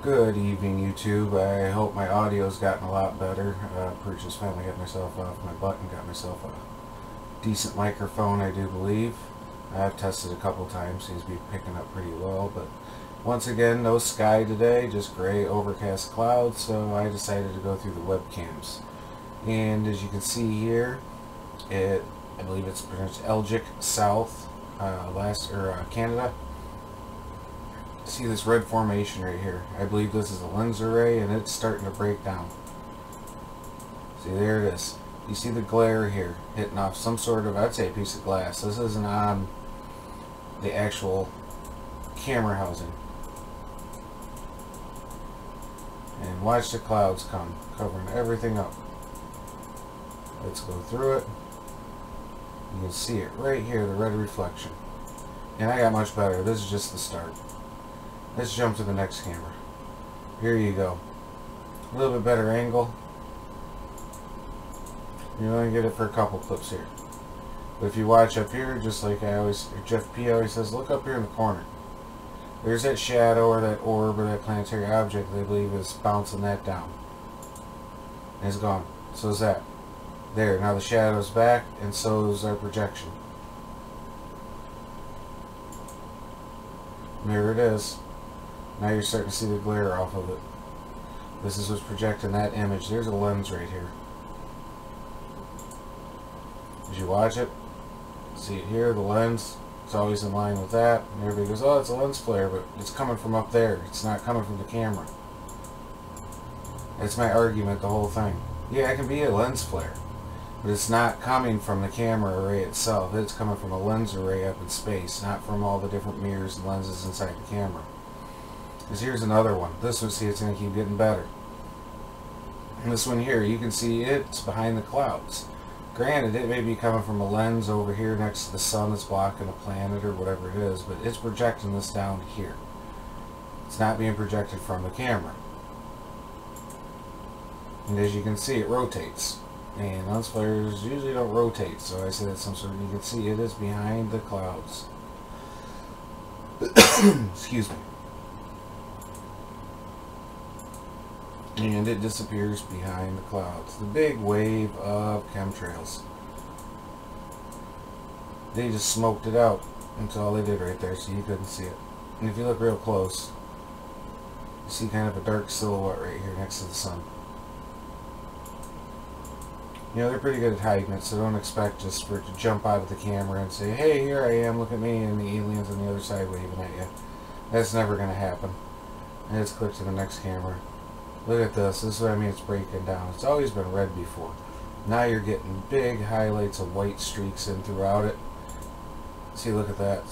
Good evening, YouTube. I hope my audio's gotten a lot better. Just finally got myself off my butt and got myself a decent microphone, I do believe. I've tested a couple times, seems to be picking up pretty well, but once again, no sky today, just gray overcast clouds, so I decided to go through the webcams. And as you can see here, I believe it's pronounced Elgic South, Canada. See this red formation right here. I believe this is a lens array and it's starting to break down. See, there it is. You see the glare here hitting off some sort of, I'd say, a piece of glass. This isn't on the actual camera housing. And watch the clouds come, covering everything up. Let's go through it. You can see it right here, the red reflection. And I got much better. This is just the start. Let's jump to the next camera. Here you go. A little bit better angle. You're going to get it for a couple clips here. But if you watch up here, just like Jeff P. always says, look up here in the corner. There's that shadow or that orb or that planetary object that I believe is bouncing that down. And it's gone. So is that. There. Now the shadow's back, and so is our projection. There it is. Now you're starting to see the glare off of it. This is what's projecting that image. There's a lens right here. As you watch it, see it here, the lens, it's always in line with that. And everybody goes, oh, it's a lens flare, but it's coming from up there. It's not coming from the camera. That's my argument, the whole thing. Yeah, it can be a lens flare, but it's not coming from the camera array itself. It's coming from a lens array up in space, not from all the different mirrors and lenses inside the camera. Because here's another one. This one, see, it's going to keep getting better. And this one here, you can see it's behind the clouds. Granted, it may be coming from a lens over here next to the sun that's blocking a planet or whatever it is, but it's projecting this down here. It's not being projected from the camera. And as you can see, it rotates. And lens flares usually don't rotate, so I say that's some sort of, you can see it is behind the clouds. Excuse me. And it disappears behind the clouds. The big wave of chemtrails. They just smoked it out. That's all they did right there, so you couldn't see it. And if you look real close, you see kind of a dark silhouette right here next to the sun. You know, they're pretty good at hiding it, so don't expect just for it to jump out of the camera and say, hey, here I am, look at me, and the aliens on the other side waving at you. That's never going to happen. And let's click to the next camera. Look at this. This is what I mean, it's breaking down. It's always been red before. Now you're getting big highlights of white streaks in throughout it. See, look at that.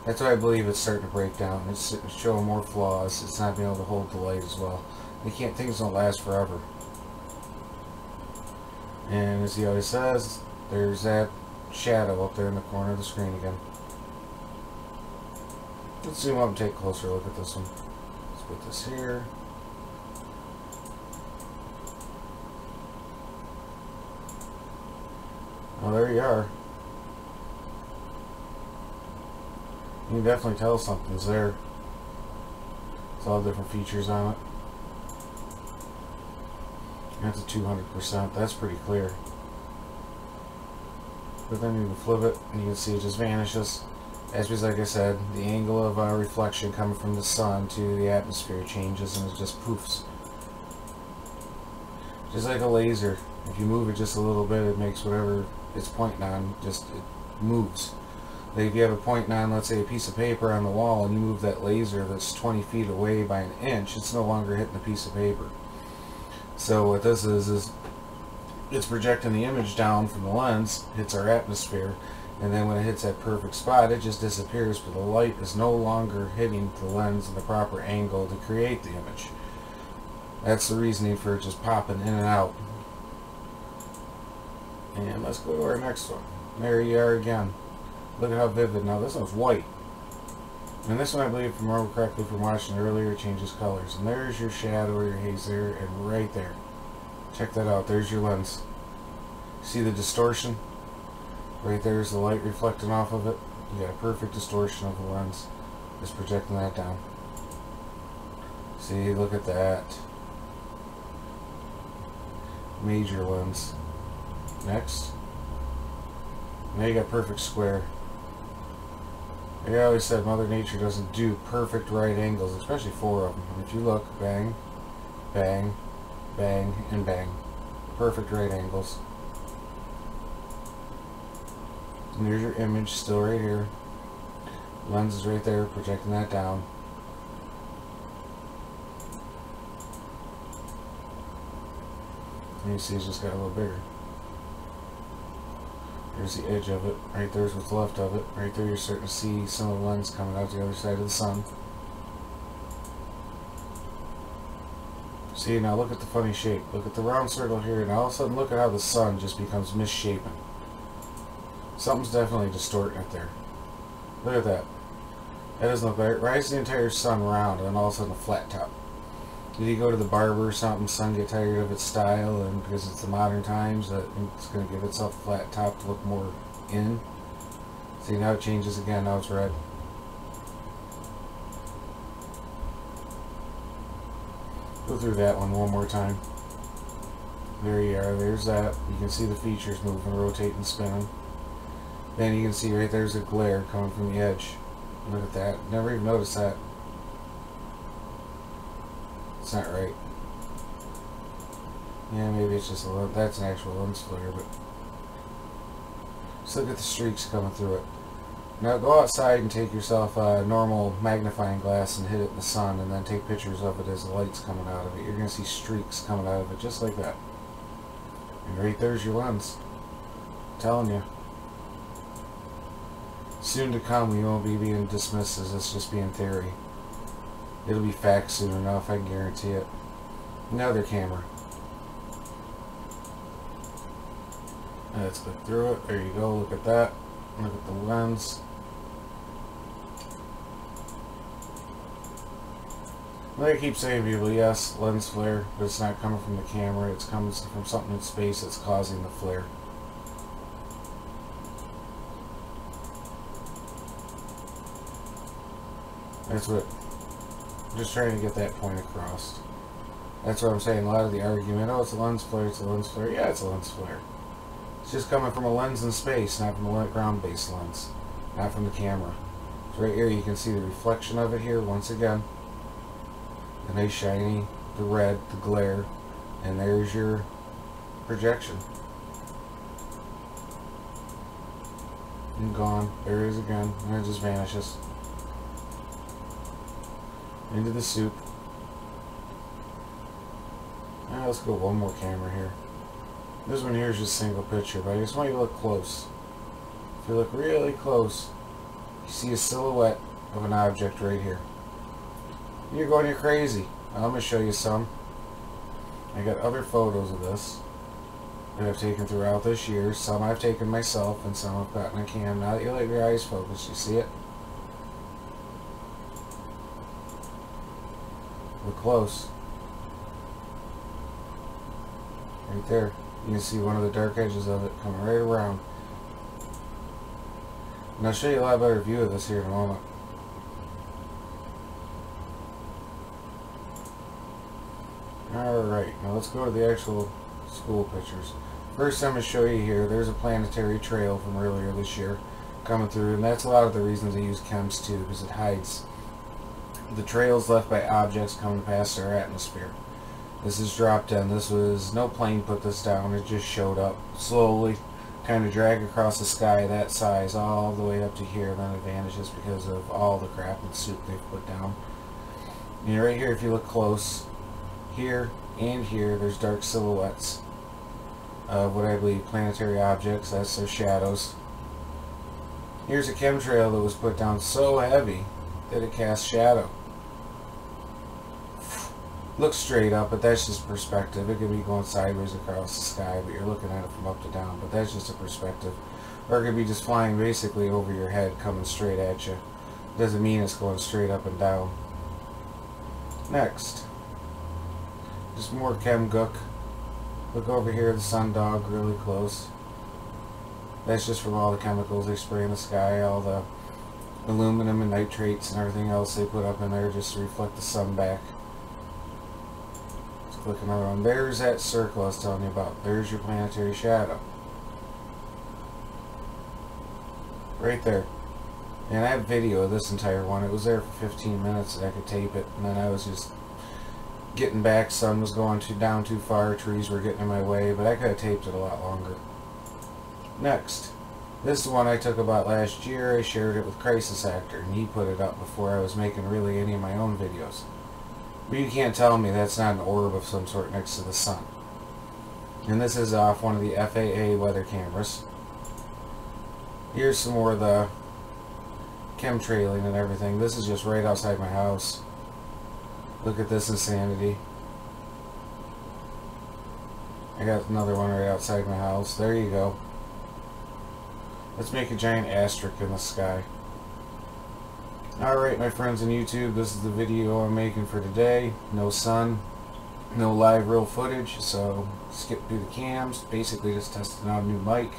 That's why I believe it's starting to break down. It's showing more flaws. It's not being able to hold the light as well. Things don't last forever. And as he always says, there's that shadow up there in the corner of the screen again. Let's zoom up and take a closer look at this one. Let's put this here. Well, there you are. You can definitely tell something's there. It's all different features on it. That's a 200%. That's pretty clear. But then you can flip it and you can see it just vanishes. As because, like I said, the angle of reflection coming from the sun to the atmosphere changes and it just poofs. Just like a laser. If you move it just a little bit, it makes whatever it's pointing on, it moves. Like if you have it pointing on, let's say, a piece of paper on the wall and you move that laser that's 20 feet away by an inch, it's no longer hitting the piece of paper. So what this is it's projecting the image down from the lens, hits our atmosphere, and then when it hits that perfect spot, it just disappears, but the light is no longer hitting the lens in the proper angle to create the image. That's the reasoning for it just popping in and out. And let's go to our next one. There you are again. Look at how vivid. Now this one's white. And this one, I believe, if I remember correctly from watching earlier, it changes colors. And there's your shadow or your haze there, and right there. Check that out. There's your lens. See the distortion? Right there's the light reflecting off of it. You got a perfect distortion of the lens. Just projecting that down. See, look at that. Major lens. Next. Now you got perfect square. Like I always said, Mother Nature doesn't do perfect right angles, especially 4 of them. And if you look, bang, bang, bang, and bang. Perfect right angles. And there's your image still right here. Lens is right there, projecting that down. And you see it's just got a little bigger. There's the edge of it. Right there's what's left of it. Right there you're starting to see some of the lens coming out the other side of the sun. See, now look at the funny shape. Look at the round circle here, and all of a sudden look at how the sun just becomes misshapen. Something's definitely distorting it there. Look at that. That doesn't look right. Why is the entire sun round and then all of a sudden a flat top? Did you go to the barber or something, sun get tired of its style, and because it's the modern times that it's going to give itself a flat top to look more in? See, now it changes again, now it's red. Go through that one more time. There you are, there's that. You can see the features moving, rotating, spinning. Then you can see right there's a glare coming from the edge. Look at that. Never even noticed that. It's not right. Yeah, maybe it's just a lens. That's an actual lens flare, but just look at the streaks coming through it. Now go outside and take yourself a normal magnifying glass and hit it in the sun, and then take pictures of it as the light's coming out of it. You're going to see streaks coming out of it just like that. And right there's your lens. I'm telling you. Soon to come, we won't be being dismissed as this just being theory. It'll be fact soon enough, I can guarantee it. Another camera. Let's click through it. There you go. Look at that. Look at the lens. Like I keep saying, people, yes, lens flare, but it's not coming from the camera. It's coming from something in space that's causing the flare. That's what, just trying to get that point across. That's what I'm saying. A lot of the argument, oh, it's a lens flare, it's a lens flare. Yeah, it's a lens flare. It's just coming from a lens in space, not from a ground-based lens. Not from the camera. So right here you can see the reflection of it here once again. The nice shiny, the red, the glare, and there's your projection. And gone. There it is again, and it just vanishes. Into the soup. Now let's go one more camera here. This one here is just a single picture, but I just want you to look close. If you look really close, you see a silhouette of an object right here. You're going, you're crazy. I'm going to show you some. I got other photos of this that I've taken throughout this year. Some I've taken myself, and some I've gotten a cam. Now that you let your eyes focus, you see it? Look close. Right there. You can see one of the dark edges of it coming right around. And I'll show you a lot better view of this here in a moment. Alright, now let's go to the actual school pictures. First I'm going to show you here, there's a planetary trail from earlier this year coming through, and that's a lot of the reasons they use chems too, because it hides the trails left by objects coming past our atmosphere. This is dropped in. This was, no plane put this down, it just showed up slowly, kind of drag across the sky that size all the way up to here, and then it vanishes because of all the crap and soup they've put down. And right here, if you look close, here and here, there's dark silhouettes of what I believe planetary objects. That's their shadows. Here's a chemtrail that was put down so heavy that it casts shadow. Looks straight up, but that's just perspective. It could be going sideways across the sky, but you're looking at it from up to down, but that's just a perspective. Or it could be just flying basically over your head, coming straight at you. Doesn't mean it's going straight up and down. Next, just more chem gook. Look over here, the sundog really close. That's just from all the chemicals they spray in the sky, all the aluminum and nitrates and everything else they put up in there just to reflect the sun back. flicking around. There's that circle I was telling you about. There's your planetary shadow. Right there. And I have video of this entire one. It was there for 15 minutes and I could tape it. And then I was just getting back. Sun was going down too far. Trees were getting in my way. But I could have taped it a lot longer. Next. This is the one I took about last year. I shared it with Crisis Actor. And he put it up before I was making really any of my own videos. But you can't tell me that's not an orb of some sort next to the sun. And this is off one of the FAA weather cameras. Here's some more of the chemtrailing and everything. This is just right outside my house. Look at this insanity. I got another one right outside my house. There you go. Let's make a giant asterisk in the sky. Alright, my friends on YouTube, this is the video I'm making for today. No sun, no live real footage, so skip through the cams. Basically just testing out a new mic.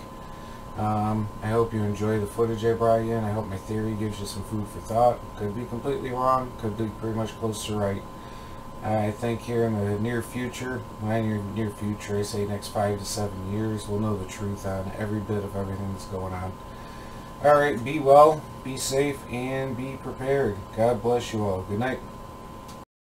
I hope you enjoy the footage I brought you in. I hope my theory gives you some food for thought. Could be completely wrong, could be pretty much close to right. I think here in the near future, when I near future, I say next 5 to 7 years, we'll know the truth on every bit of everything that's going on. Alright, be well, be safe, and be prepared. God bless you all. Good night.